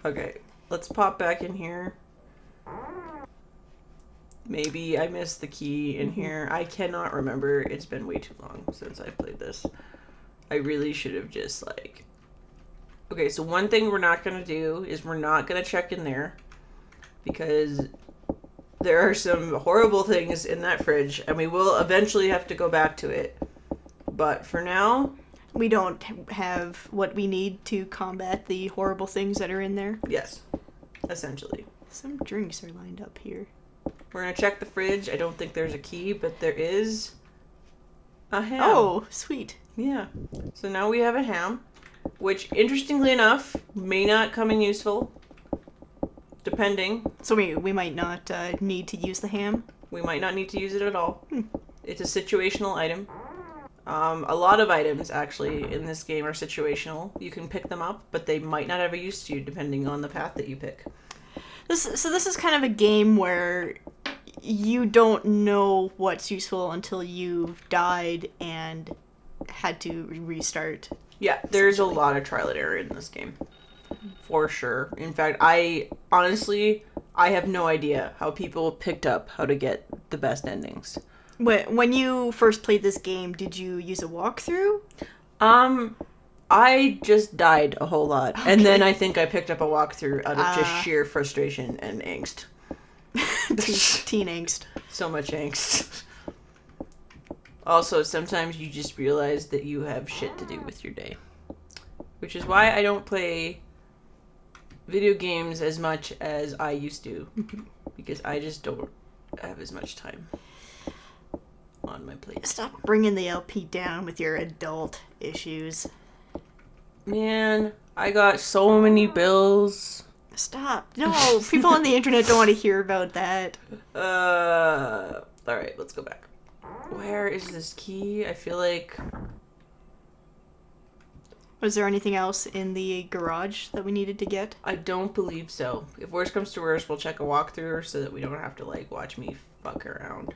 Okay, let's pop back in here. Maybe I missed the key in here. I cannot remember. It's been way too long since I've played this. I really should have just, like... Okay, so one thing we're not going to do is we're not going to check in there. Because there are some horrible things in that fridge. And we will eventually have to go back to it. But for now... We don't have what we need to combat the horrible things that are in there. Yes, essentially. Some drinks are lined up here. We're going to check the fridge. I don't think there's a key, but there is a ham. Oh, sweet. Yeah. So now we have a ham, which, interestingly enough, may not come in useful, depending. So we might not need to use the ham? We might not need to use it at all. It's a situational item. A lot of items, actually, in this game are situational. You can pick them up, but they might not have a use to you, depending on the path that you pick. This is kind of a game where you don't know what's useful until you've died and had to restart. Yeah, there's a lot of trial and error in this game. For sure. In fact, I have no idea how people picked up how to get the best endings. When you first played this game, did you use a walkthrough? I just died a whole lot. Okay. And then I think I picked up a walkthrough out of just sheer frustration and angst. Teen angst. So much angst. Also, sometimes you just realize that you have shit to do with your day. Which is why I don't play video games as much as I used to. Because I just don't have as much time on my plate. Stop bringing the LP down with your adult issues. Man, I got so many bills. Stop. No, people on the internet don't want to hear about that. Alright, let's go back. Where is this key? I feel like... Was there anything else in the garage that we needed to get? I don't believe so. If worst comes to worst, we'll check a walkthrough so that we don't have to, like, watch me fuck around.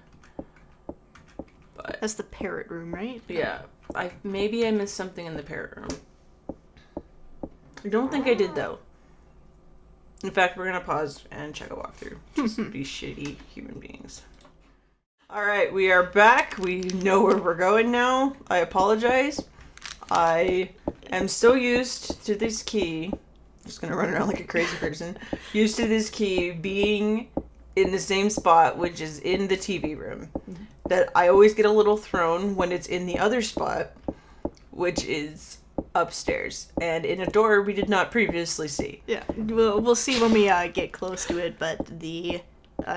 But that's the Parrot room, right? Yeah. Maybe I missed something in the Parrot room. I don't think I did, though. In fact, we're going to pause and check a walkthrough. Just be shitty human beings. Alright, we are back. We know where we're going now. I apologize. I am so used to this key. I'm just going to run around like a crazy person. Used to this key being in the same spot, which is in the TV room. That I always get a little thrown when it's in the other spot, which is upstairs, and in a door we did not previously see. Yeah, we'll see when we get close to it, but the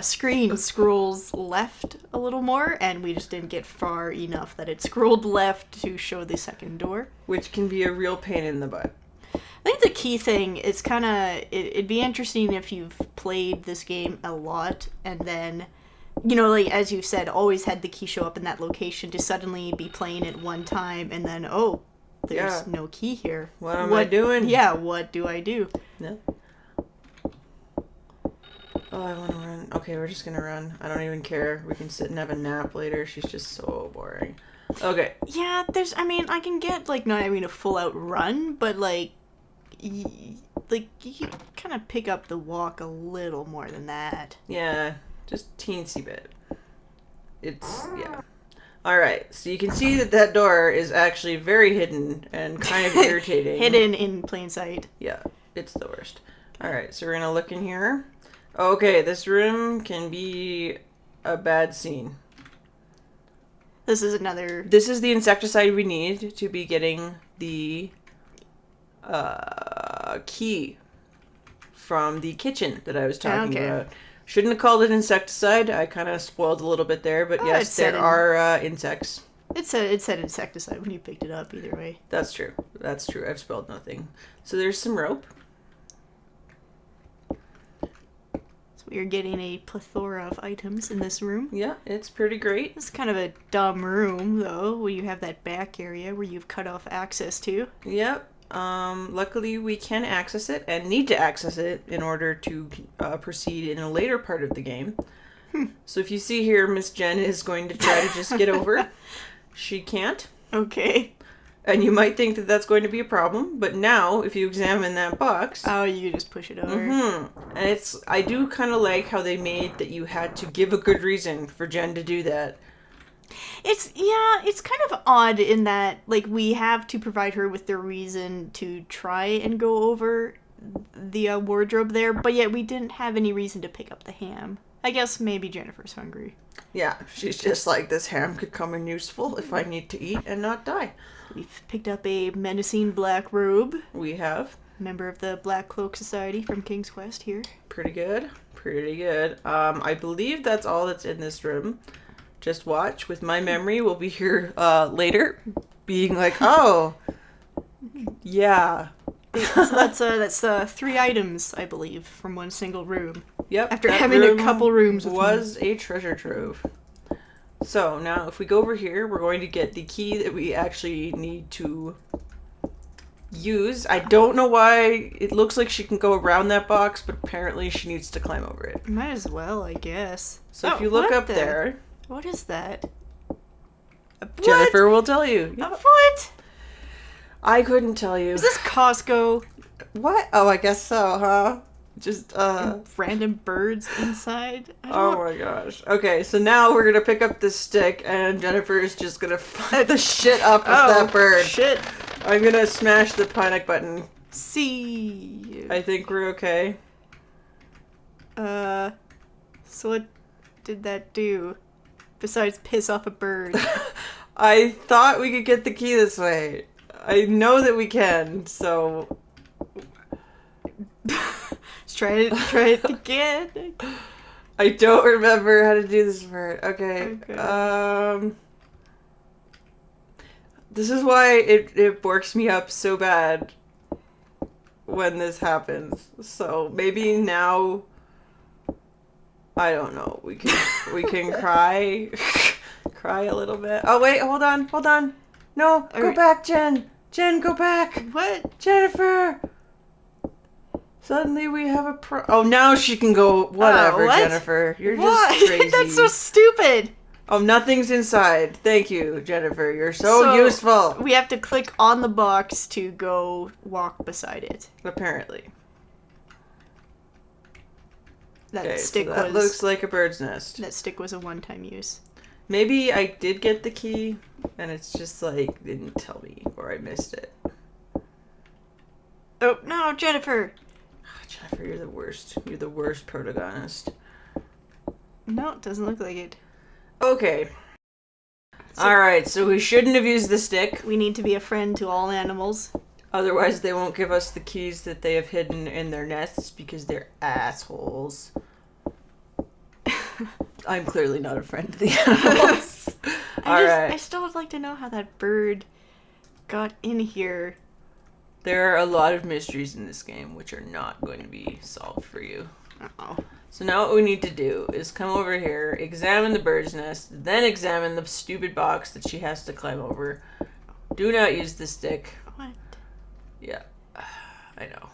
screen scrolls left a little more, and we just didn't get far enough that it scrolled left to show the second door. Which can be a real pain in the butt. I think the key thing is kind of... It'd be interesting if you've played this game a lot, and then... You know, like, as you said, always had the key show up in that location to suddenly be playing it one time and then, oh, there's no key here. What am I doing? Yeah, what do I do? Yeah. Oh, I want to run. Okay, we're just going to run. I don't even care. We can sit and have a nap later. She's just so boring. Okay. Yeah, I can get, like, not having a full-out run, but, like, you kind of pick up the walk a little more than that. Yeah. Just teensy bit. Yeah. Alright, so you can see that door is actually very hidden and kind of irritating. Hidden in plain sight. Yeah, it's the worst. Alright, so we're gonna look in here. Okay, this room can be a bad scene. This is another... This is the insecticide we need to be getting the key from the kitchen that I was talking about. Shouldn't have called it insecticide. I kind of spoiled a little bit there, but yes, there are insects. It said insecticide when you picked it up, either way. That's true. That's true. I've spelled nothing. So there's some rope. So we are getting a plethora of items in this room. Yeah, it's pretty great. It's kind of a dumb room, though, where you have that back area where you've cut off access to. Yep. Luckily we can access it and need to access it in order to proceed in a later part of the game. So if you see here, Miss Jen is going to try to just get over. She can't. Okay. And you might think that that's going to be a problem, but now if you examine that box, Oh, you just push it over. and I do kind of like how they made that you had to give a good reason for Jen to do that. It's kind of odd in that, like, we have to provide her with the reason to try and go over the wardrobe there, but yet we didn't have any reason to pick up the ham. I guess maybe Jennifer's hungry. Yeah, she's just like, this ham could come in useful if I need to eat and not die. We've picked up a menacing black robe. We have. Member of the Black Cloak Society from King's Quest here. Pretty good. Pretty good. I believe that's all that's in this room. Just watch. With my memory, we'll be here later, being like, oh, yeah. So that's 3 items, I believe, from one single room. Yep. After having a couple rooms with was a treasure trove. So now if we go over here, we're going to get the key that we actually need to use. I don't know why it looks like she can go around that box, but apparently she needs to climb over it. Might as well, I guess. So if you look up there... What is that? Jennifer will tell you. What? I couldn't tell you. Is this Costco? What? Oh, I guess so, huh? Just, random birds inside? Oh my gosh. Okay, so now we're gonna pick up this stick, and Jennifer is just gonna fuck the shit up with that bird. Shit. I'm gonna smash the panic button. See. I think we're okay. So what did that do? Besides piss off a bird. I thought we could get the key this way. I know that we can, so... Let's try it again. I don't remember how to do this part. Okay. This is why it works me up so bad when this happens. So maybe now, I don't know. We can cry a little bit. Oh wait, hold on. No, go back, Jen. Jen, go back. What? Jennifer. Suddenly we have a Oh, now she can go. Whatever, Jennifer. You're just crazy. That's so stupid. Oh, nothing's inside. Thank you, Jennifer. You're so useful. We have to click on the box to go walk beside it. Apparently. That stick looks like a bird's nest. That stick was a one-time use. Maybe I did get the key, and it's just like, didn't tell me, or I missed it. Oh, no, Jennifer! Jennifer, you're the worst. You're the worst protagonist. No, it doesn't look like it. Okay. Alright, so we shouldn't have used the stick. We need to be a friend to all animals. Otherwise, they won't give us the keys that they have hidden in their nests because they're assholes. I'm clearly not a friend to the animals. I still would like to know how that bird got in here. There are a lot of mysteries in this game which are not going to be solved for you. Uh-oh. So now what we need to do is come over here, examine the bird's nest, then examine the stupid box that she has to climb over. Do not use the stick. What? Yeah, I know.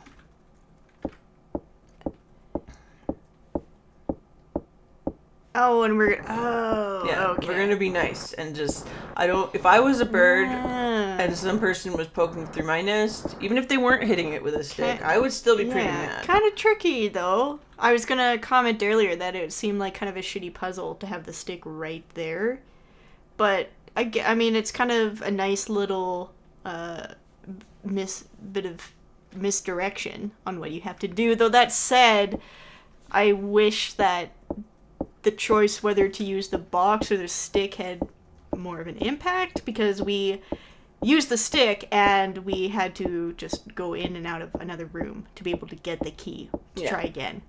Oh, and we're okay. We're gonna be nice and just if I was a bird and some person was poking through my nest, even if they weren't hitting it with a stick, I would still be pretty mad. Kind of tricky though. I was gonna comment earlier that it seemed like kind of a shitty puzzle to have the stick right there, but I mean it's kind of a nice little bit of misdirection on what you have to do. Though that said, I wish that the choice whether to use the box or the stick had more of an impact, because we used the stick and we had to just go in and out of another room to be able to get the key to try again.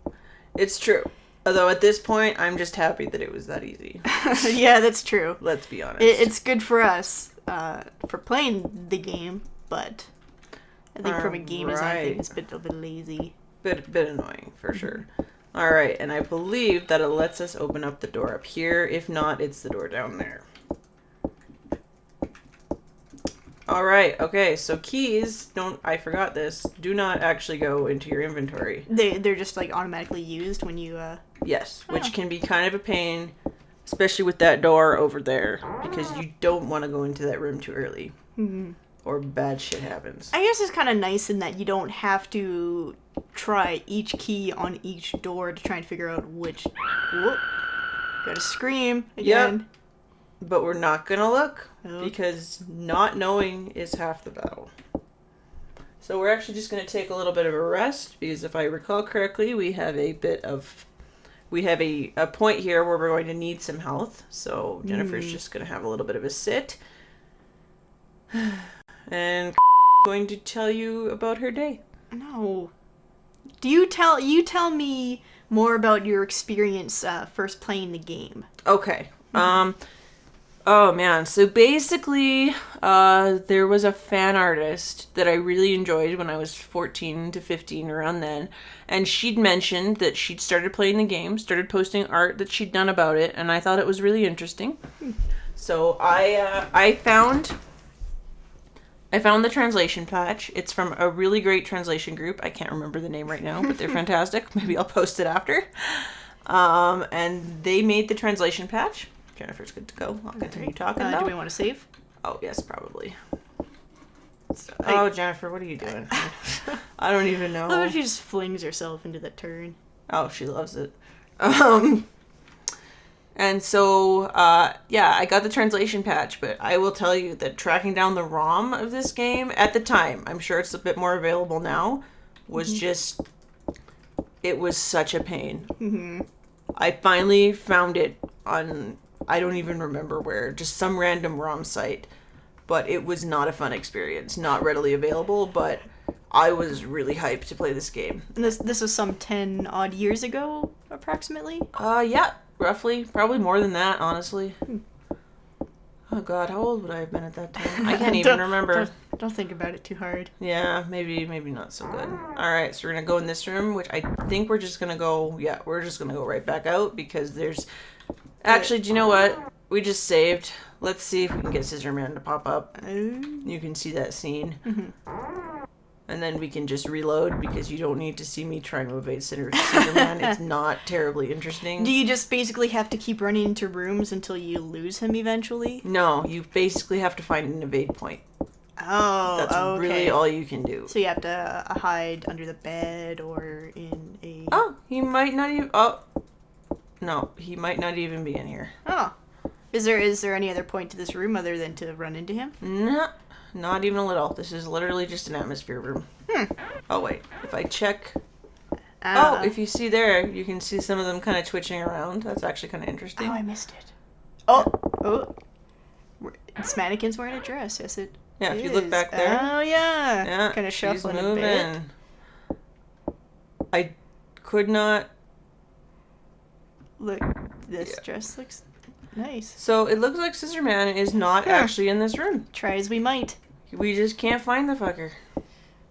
It's true. Although at this point, I'm just happy that it was that easy. Yeah, that's true. Let's be honest. It's good for us for playing the game, but I think from a game design it's a bit lazy. Bit annoying, for sure. Alright, and I believe that it lets us open up the door up here. If not, it's the door down there. Alright, okay, so keys, I forgot this, do not actually go into your inventory. They're just like automatically used when you, Yes, which can be kind of a pain, especially with that door over there, because you don't want to go into that room too early. Mm-hmm. or bad shit happens. I guess it's kind of nice in that you don't have to try each key on each door to try and figure out which. Whoop. Gotta scream again. Yep. But we're not gonna look Oh. because not knowing is half the battle. So we're actually just gonna take a little bit of a rest because if I recall correctly, we have a point here where we're going to need some health. So Jennifer's just gonna have a little bit of a sit. And going to tell you about her day. No. You tell me more about your experience first playing the game. Okay. Oh man. So basically, there was a fan artist that I really enjoyed when I was 14 to 15, around then. And she'd mentioned that she'd started playing the game, started posting art that she'd done about it, and I thought it was really interesting. So I found the translation patch. It's from a really great translation group. I can't remember the name right now, but they're fantastic. Maybe I'll post it after. And they made the translation patch. Jennifer's good to go. I'll continue talking though. Do we want to save? Oh, yes, probably. Oh, Jennifer, what are you doing? I don't even know. Oh, she just flings herself into the turn. Oh, she loves it. And so, yeah, I got the translation patch, but I will tell you that tracking down the ROM of this game at the time, I'm sure it's a bit more available now, was just, it was such a pain. Mm-hmm. I finally found it on, I don't even remember where, just some random ROM site, but it was not a fun experience, not readily available, but I was really hyped to play this game. And this was some 10 odd years ago, approximately? Yeah. Roughly. Probably more than that, honestly. Oh god, how old would I have been at that time? I can't even remember. Don't think about it too hard. Yeah, maybe not so good. Alright, so we're gonna go in this room, which I think we're just gonna go, we're just gonna go right back out because there's... Actually, do you know what? We just saved. Let's see if we can get Scissor Man to pop up. You can see that scene. And then we can just reload because you don't need to see me trying to evade Scissor Man. It's not terribly interesting. Do you just basically have to keep running into rooms until you lose him eventually? No, you basically have to find an evade point. Oh, That's really all you can do. So you have to hide under the bed or in a... Oh, he might not even... Oh, no, he might not even be in here. Oh. Is there any other point to this room other than to run into him? No. Not even a little. This is literally just an atmosphere room. Oh, wait. If I check... Oh, if you see there, you can see some of them kind of twitching around. That's actually kind of interesting. Oh, I missed it. Oh. This mannequin's wearing a dress. Yes, it Yeah, if you look back there. Oh, yeah. Yeah, Kind of shuffling she's a bit. I could not... Look, this dress looks nice. So it looks like Scissor Man is not actually in this room. Try as we might. We just can't find the fucker.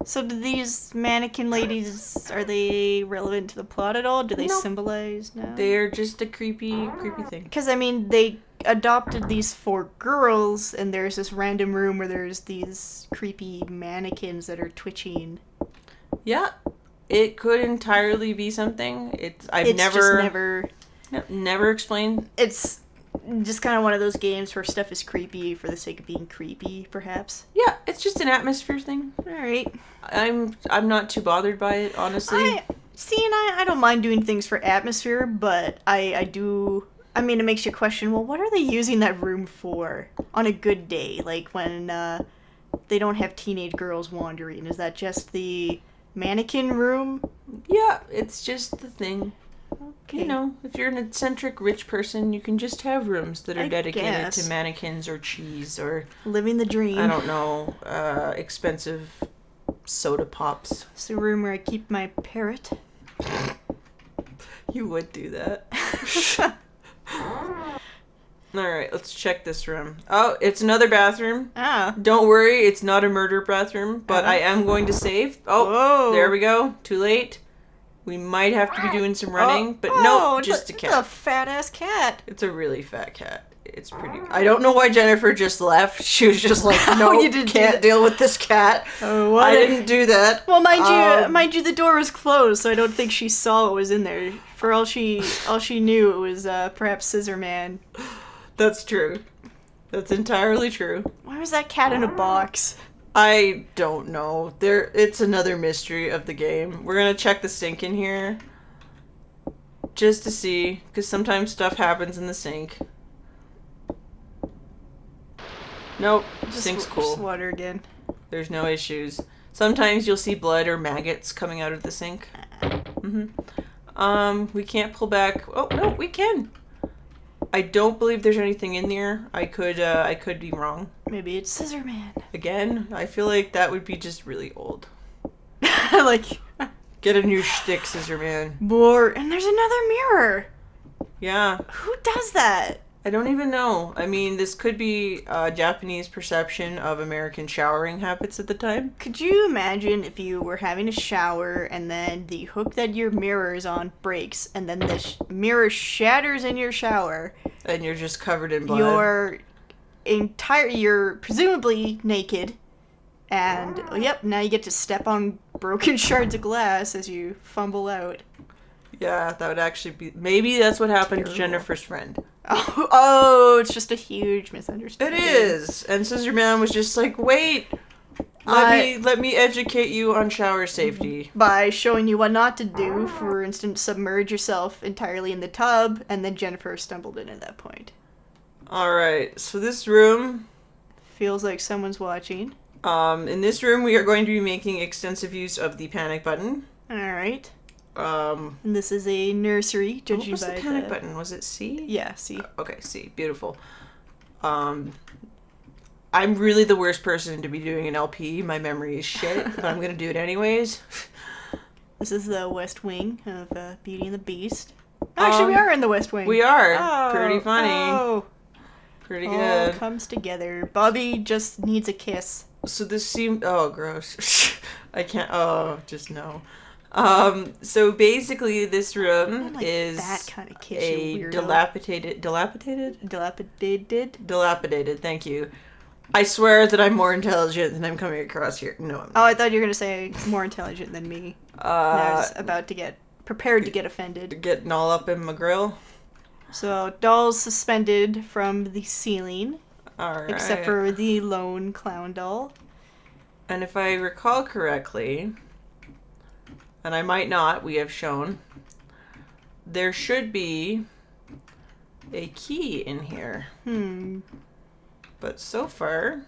So do these mannequin ladies, are they relevant to the plot at all? Do they symbolize? No. They're just a creepy thing. Because, I mean, they adopted these 4 girls, and there's this random room where there's these creepy mannequins that are twitching. Yeah, it could entirely be something. It's never explained. It's just kind of one of those games where stuff is creepy for the sake of being creepy, perhaps. Yeah, it's just an atmosphere thing. All right. I'm not too bothered by it, honestly. I don't mind doing things for atmosphere, but I do. I mean, it makes you question. Well, what are they using that room for on a good day? Like when they don't have teenage girls wandering. Is that just the mannequin room? Yeah, it's just the thing. Okay. You know, if you're an eccentric rich person, you can just have rooms that are dedicated to mannequins or cheese or... living the dream. I don't know, expensive soda pops. It's the room where I keep my parrot. You would do that. Alright, let's check this room. Oh, it's another bathroom. Don't worry, it's not a murder bathroom, but I am going to save. Oh, whoa. There we go. Too late. We might have to be doing some running, but no, just a cat. It's a fat-ass cat. It's a really fat cat. It's pretty... I don't know why Jennifer just left. She was just like, no, you can't deal with this cat. I didn't do that. Well, mind you, the door was closed, so I don't think she saw what was in there. For all she knew, it was perhaps Scissor Man. That's true. That's entirely true. Why was that cat in a box? I don't know. It's another mystery of the game. We're gonna check the sink in here. Just to see, because sometimes stuff happens in the sink. Nope, sink's cool. Just water again. There's no issues. Sometimes you'll see blood or maggots coming out of the sink. We can't pull back. Oh, no, we can. I don't believe there's anything in there. I could be wrong. Maybe it's Scissor Man. Again, I feel like that would be just really old. Like, Get a new shtick, Scissor Man. more. And there's another mirror. Yeah. Who does that? I don't even know. I mean, this could be Japanese perception of American showering habits at the time. Could you imagine if you were having a shower and then the hook that your mirror is on breaks and then the mirror shatters in your shower? And you're just covered in blood. You're presumably naked. And, yep, now you get to step on broken shards of glass as you fumble out. Yeah, that would actually be... Maybe that's what happened Terrible. to Jennifer's friend. Oh, it's just a huge misunderstanding. It is. And Scissor Man was just like, wait, let me educate you on shower safety. By showing you what not to do, for instance, submerge yourself entirely in the tub, and then Jennifer stumbled in at that point. Alright, so this room... Feels like someone's watching. In this room, we are going to be making extensive use of the panic button. Alright. And this is a nursery, judging what was by the panic button? Was it C? Yeah, C. Okay, C. Beautiful. I'm really the worst person to be doing an LP. My memory is shit, but I'm gonna do it anyways. This is the West Wing of Beauty and the Beast. Actually, we are in the West Wing. We are. Oh, Pretty funny. Oh, Pretty all good. comes together. Bobby just needs a kiss. So this seemed... Oh, gross. I can't... Oh, just no. So basically this room Like is that kind of kiss, a you weirdo. dilapidated, thank you. I swear that I'm more intelligent than I'm coming across here. No, I'm not. Oh, I thought you were going to say more intelligent than me. And I was about to get prepared to get offended. Getting all up in my grill. So, dolls suspended from the ceiling, Alright. except for the lone clown doll. And if I recall correctly, and I might not, we have shown, there should be a key in here. But so far...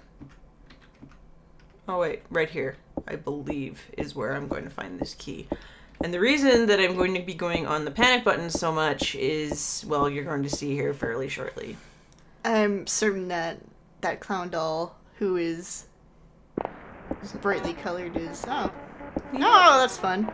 Oh wait, right here, I believe, is where I'm going to find this key. And the reason that I'm going to be going on the panic button so much is, well, you're going to see here fairly shortly. I'm certain that that clown doll, who is brightly colored, is... Oh. Oh, that's fun.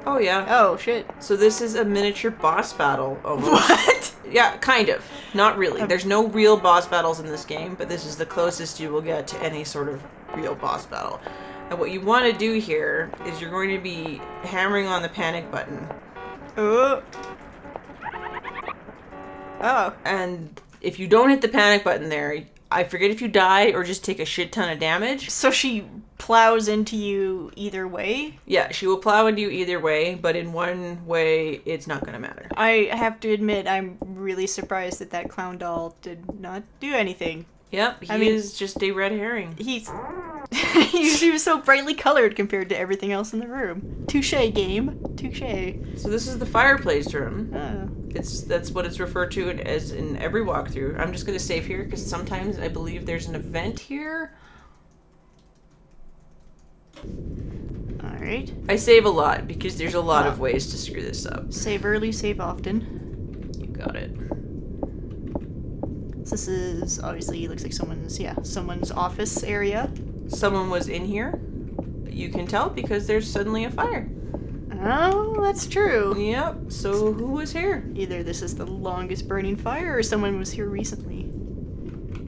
Oh yeah. Oh, shit. So this is a miniature boss battle, almost. What? Yeah, kind of. Not really. There's no real boss battles in this game, but this is the closest you will get to any sort of real boss battle. And what you want to do here is you're going to be hammering on the panic button. Oh. And if you don't hit the panic button there, I forget if you die or just take a shit ton of damage. So she plows into you either way? Yeah, she will plow into you either way, but in one way, it's not going to matter. I have to admit, I'm really surprised that that clown doll did not do anything. Yep, he is just a red herring. He was so brightly colored compared to everything else in the room. Touché, game. Touché. So this is the fireplace room. Oh. That's what it's referred to as in every walkthrough. I'm just going to save here because sometimes I believe there's an event here. Alright. I save a lot because there's a lot of ways to screw this up. Save early, save often. You got it. This is obviously looks like someone's office area. Someone was in here. You can tell because there's suddenly a fire. Oh, that's true. Yep. So who was here? Either this is the longest burning fire or someone was here recently.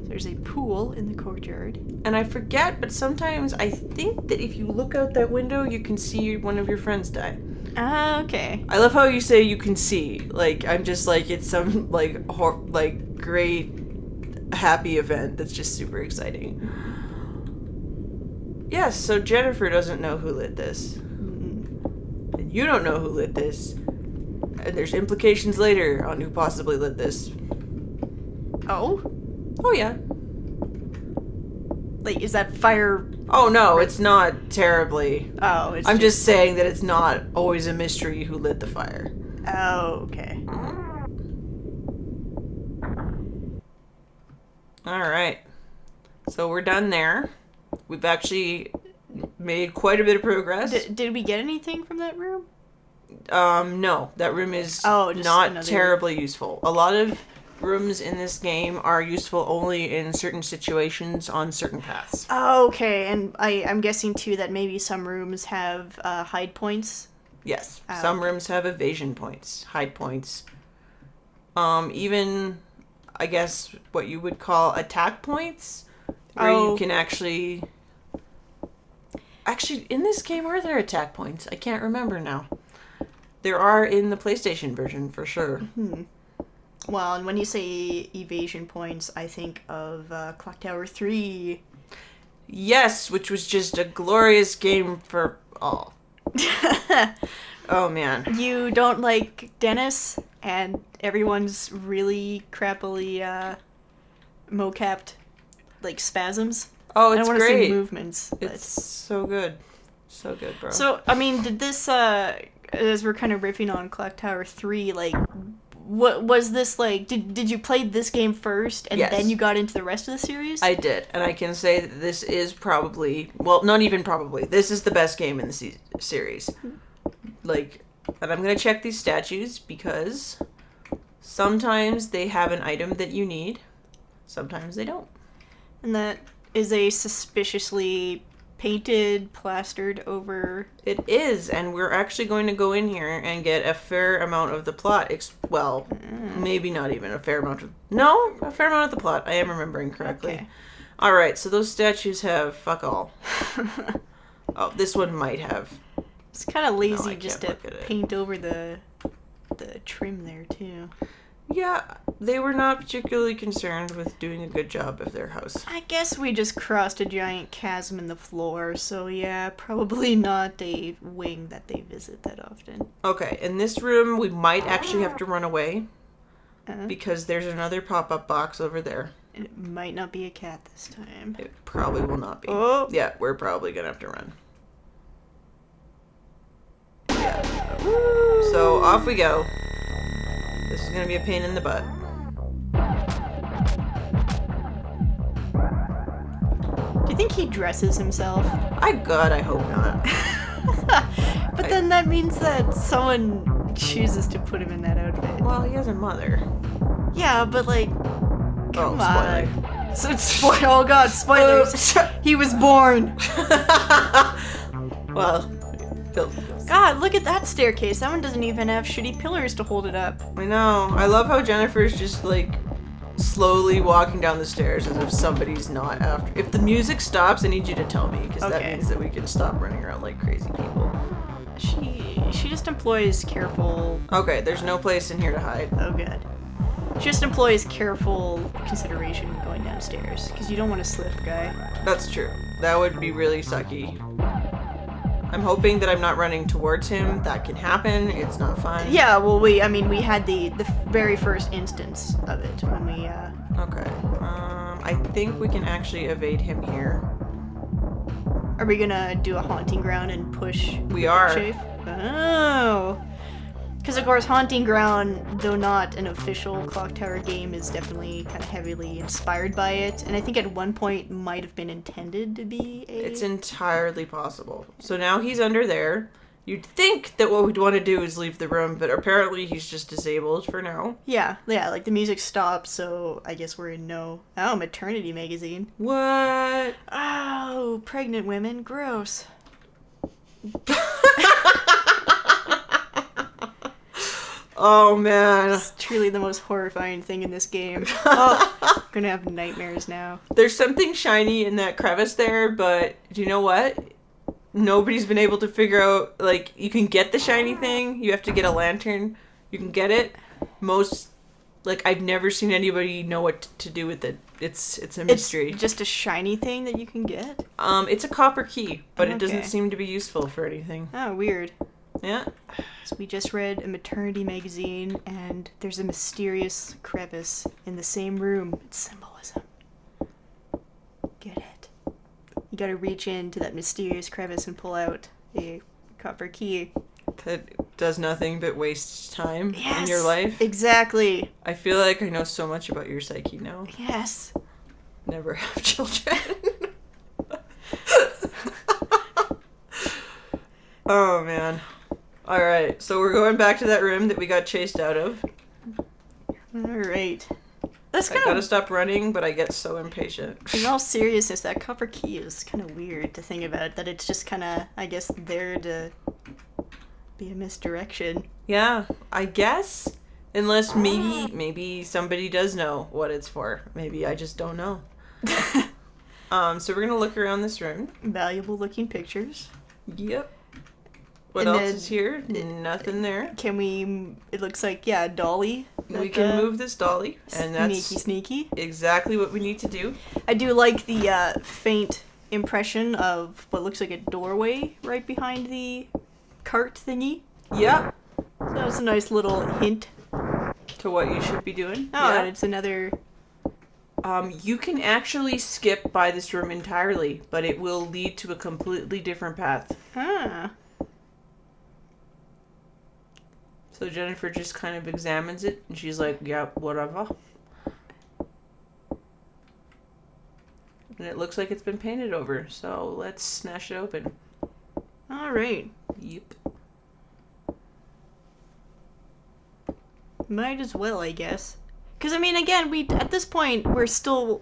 There's a pool in the courtyard. And I forget, but sometimes I think that if you look out that window, you can see one of your friends die. Okay. I love how you say you can see. Like, I'm just like, it's some, like, great, happy event that's just super exciting. Yes, so Jennifer doesn't know who lit this. And you don't know who lit this. And there's implications later on who possibly lit this. Oh? Oh, yeah. Like, is that fire? Oh no, it's not terribly. Oh, it's I'm just saying that it's not always a mystery who lit the fire. Oh, okay. Alright. So we're done there. We've actually made quite a bit of progress. Did we get anything from that room? No. That room is just not terribly useful. A lot of rooms in this game are useful only in certain situations on certain paths. Oh, okay. And I'm guessing, too, that maybe some rooms have hide points? Yes. Some rooms have evasion points, hide points. Even, I guess, what you would call attack points, where you can actually... Actually, in this game, are there attack points? I can't remember now. There are in the PlayStation version, for sure. Mm-hmm. Well, and when you say evasion points, I think of Clock Tower 3. Yes, which was just a glorious game for all. Oh, man. You don't like Dennis, and everyone's really crappily mocapped, like, spasms? Oh, I it's don't want to great. say movements. But... It's so good. So good, bro. So, I mean, did this, as we're kind of riffing on Clock Tower 3, like, what was this, like, did you play this game first, and then you got into the rest of the series? I did, and I can say that this is probably, well, not even probably, this is the best game in the series. Like, and I'm going to check these statues, because sometimes they have an item that you need, sometimes they don't. And that is a suspiciously painted, plastered over... It is, and we're actually going to go in here and get a fair amount of the plot. Maybe not even a fair amount of... No, a fair amount of the plot. I am remembering correctly. Okay. Alright, so those statues have fuck all. Oh, this one might have. It's kind of lazy I just can't to look at it. paint over the trim there, too. Yeah, they were not particularly concerned with doing a good job of their house. I guess we just crossed a giant chasm in the floor, so yeah, probably not a wing that they visit that often. Okay, in this room, we might actually have to run away, because there's another pop-up box over there. And it might not be a cat this time. It probably will not be. Oh! Yeah, we're probably gonna have to run. Yeah. So, off we go. This is gonna be a pain in the butt. Do you think he dresses himself? God, I hope not. But then that means that someone chooses to put him in that outfit. Well, he has a mother. Yeah, but like, come on. Spoiler. Oh god, spoilers. He was born. Well, God, look at that staircase. That one doesn't even have shitty pillars to hold it up. I know. I love how Jennifer's just like slowly walking down the stairs as if somebody's not after. If the music stops, I need you to tell me, because that means that we can stop running around like crazy people. She just employs careful... Okay, there's no place in here to hide. Oh, good. She just employs careful consideration going downstairs, because you don't want to slip, guy. That's true. That would be really sucky. I'm hoping that I'm not running towards him. That can happen. It's not fun. Yeah, well, we had the very first instance of it when we, Okay. I think we can actually evade him here. Are we gonna do a haunting ground and push? We are. Shape? Oh. Because, of course, Haunting Ground, though not an official Clock Tower game, is definitely kind of heavily inspired by it. And I think at one point might have been intended to be a... It's entirely possible. So now he's under there. You'd think that what we'd want to do is leave the room, but apparently he's just disabled for now. Yeah, like the music stopped, so I guess we're in no... Oh, maternity magazine. What? Oh, pregnant women, gross. Oh, man. It's truly the most horrifying thing in this game. Oh, I'm gonna have nightmares now. There's something shiny in that crevice there, but do you know what? Nobody's been able to figure out, like, you can get the shiny thing, you have to get a lantern, you can get it. I've never seen anybody know what to do with it. It's a mystery. It's just a shiny thing that you can get? It's a copper key, but it doesn't seem to be useful for anything. Oh, weird. Yeah. So we just read a maternity magazine, and there's a mysterious crevice in the same room. It's symbolism. Get it? You gotta reach into that mysterious crevice and pull out a copper key. That does nothing but waste time Yes, in your life. Exactly. I feel like I know so much about your psyche now. Yes. Never have children. Oh, man. Alright, so we're going back to that room that we got chased out of. Alright. That's I kind gotta of... stop running, but I get so impatient. In all seriousness, that copper key is kind of weird to think about. That it's just kind of, I guess, there to be a misdirection. Yeah, I guess. Unless maybe somebody does know what it's for. Maybe I just don't know. So we're gonna look around this room. Valuable looking pictures. Yep. What And else then- is here? Nothing there. Can we... It looks like, yeah, a dolly. We can move this dolly, and that's Sneaky. exactly what we need to do. I do like the faint impression of what looks like a doorway right behind the cart thingy. Yep. So that was a nice little hint. To what you should be doing. Oh, Yeah. and it's another... You can actually skip by this room entirely, but it will lead to a completely different path. Ah. So Jennifer just kind of examines it, and she's like, yeah, whatever. And it looks like it's been painted over, so let's smash it open. Alright. Yep. Might as well, I guess. Because, I mean, again, at this point, we're still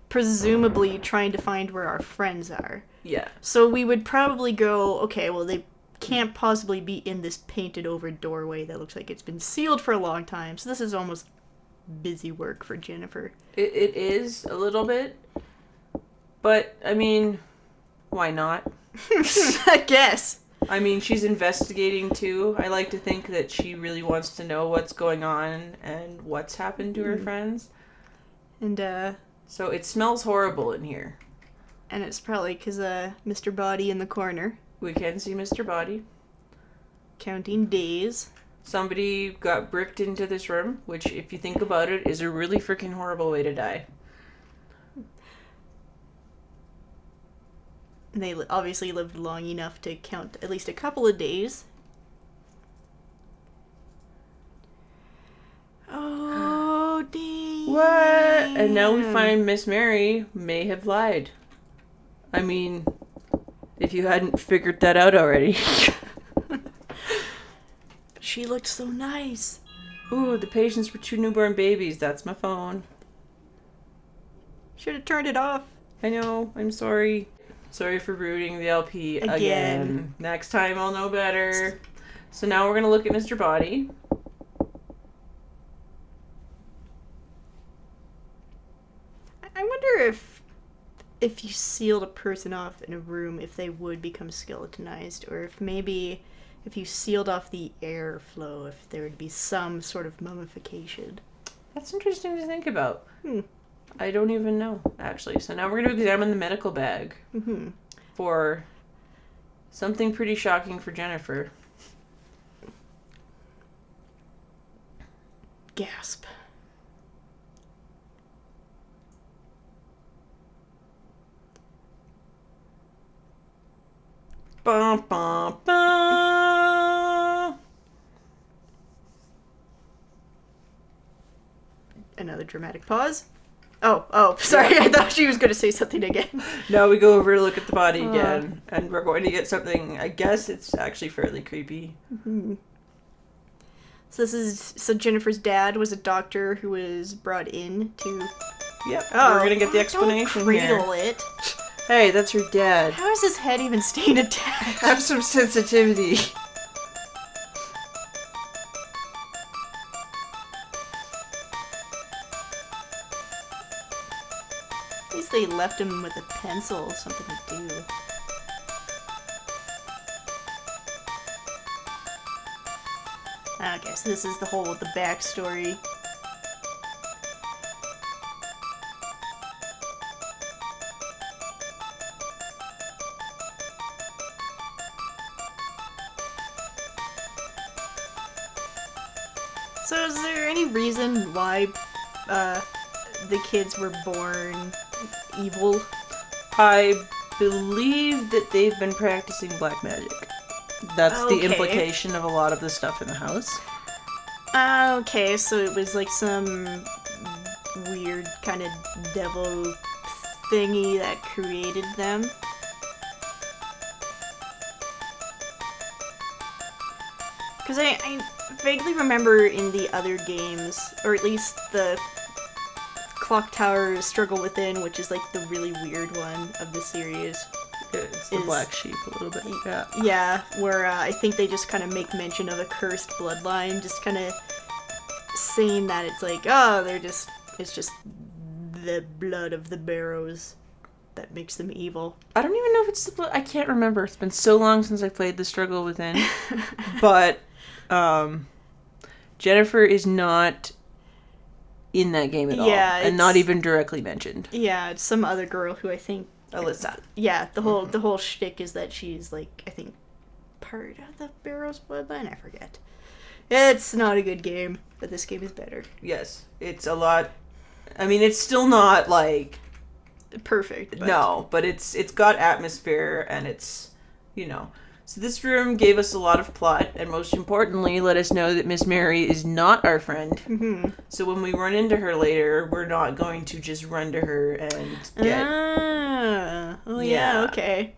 presumably trying to find where our friends are. Yeah. So we would probably go, okay, well, they can't possibly be in this painted over doorway that looks like it's been sealed for a long time. So this is almost busy work for Jennifer. It is a little bit. But, I mean, why not? I guess. I mean, she's investigating too. I like to think that she really wants to know what's going on and what's happened to her friends. And So it smells horrible in here. and it's probably because Mr. Body in the corner, We can see Mr. Body. counting days. Somebody got bricked into this room, which, if you think about it, is a really freaking horrible way to die. And they obviously lived long enough to count at least a couple of days. Oh, dang. What? And now we find Miss Mary may have lied. I mean, if you hadn't figured that out already. She looked so nice. Ooh, the patients were 2 newborn babies. That's my phone. Should have turned it off. I know. I'm sorry. Sorry for ruining the LP again. Next time I'll know better. So now we're going to look at Mr. Body. I wonder if you sealed a person off in a room, if they would become skeletonized, or if maybe if you sealed off the airflow, if there would be some sort of mummification. That's interesting to think about. Hmm. I don't even know, actually. So now we're going to examine the medical bag Mm-hmm. for something pretty shocking for Jennifer. Gasp. Bum, bum, bum. Another dramatic pause. Oh, sorry, I thought she was going to say something again. Now we go over to look at the body again, and we're going to get something, I guess it's actually fairly creepy. Mm-hmm. So Jennifer's dad was a doctor who was brought in to... Yep, we're going to get the explanation Don't here. cradle it. Hey, that's her dad. How is his head even staying attached? Have some sensitivity. At least they left him with a pencil, something to do. Okay, so this is the whole of the backstory. So is there any reason why the kids were born evil? I believe that they've been practicing black magic. That's the Okay. implication of a lot of the stuff in the house. Okay, so it was like some weird kind of devil thingy that created them. Because I vaguely remember in the other games, or at least the Clock Tower Struggle Within, which is like the really weird one of the series. It's the black sheep a little bit. Yeah. Yeah, where I think they just kind of make mention of a cursed bloodline, just kind of saying that it's like, oh, it's just the blood of the Barrows that makes them evil. I don't even know if it's the blood. I can't remember. It's been so long since I played The Struggle Within. But Jennifer is not in that game at all. And not even directly mentioned. Yeah, it's some other girl who I think... Alyssa. Yeah, the whole shtick is that she's, like, I think, part of the Barrows bloodline? I forget. It's not a good game, but this game is better. Yes, it's a lot... I mean, it's still not, like... perfect. But it's got atmosphere, and it's, you know... So this room gave us a lot of plot, and most importantly, let us know that Miss Mary is not our friend. Mm-hmm. So when we run into her later, we're not going to just run to her and get... yeah, okay.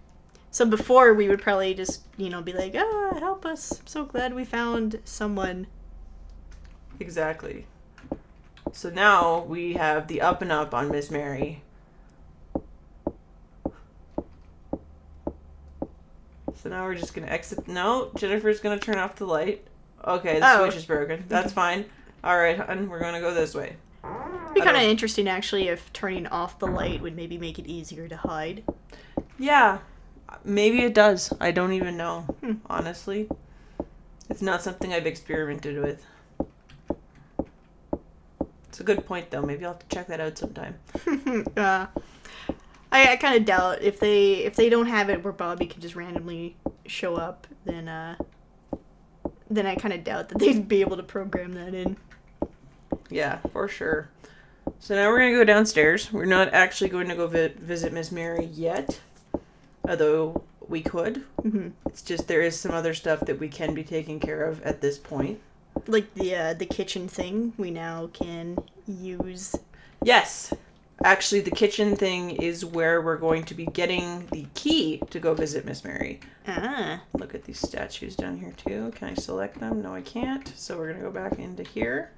So before, we would probably just, be like, help us. I'm so glad we found someone. Exactly. So now we have the up and up on Miss Mary. So now we're just going to exit. No, Jennifer's going to turn off the light. Okay, the switch is broken. That's fine. All right, hon, we're going to go this way. It'd be kind of interesting, actually, if turning off the light would maybe make it easier to hide. Yeah, maybe it does. I don't even know, honestly. It's not something I've experimented with. It's a good point, though. Maybe I'll have to check that out sometime. I kind of doubt if they don't have it where Bobby can just randomly show up, then I kind of doubt that they'd be able to program that in. Yeah, for sure. So now we're going to go downstairs. We're not actually going to go visit Miss Mary yet, although we could. Mm-hmm. It's just there is some other stuff that we can be taking care of at this point. Like the kitchen thing we now can use. Yes. Actually, the kitchen thing is where we're going to be getting the key to go visit Miss Mary. Ah. Look at these statues down here, too. Can I select them? No, I can't. So we're going to go back into here.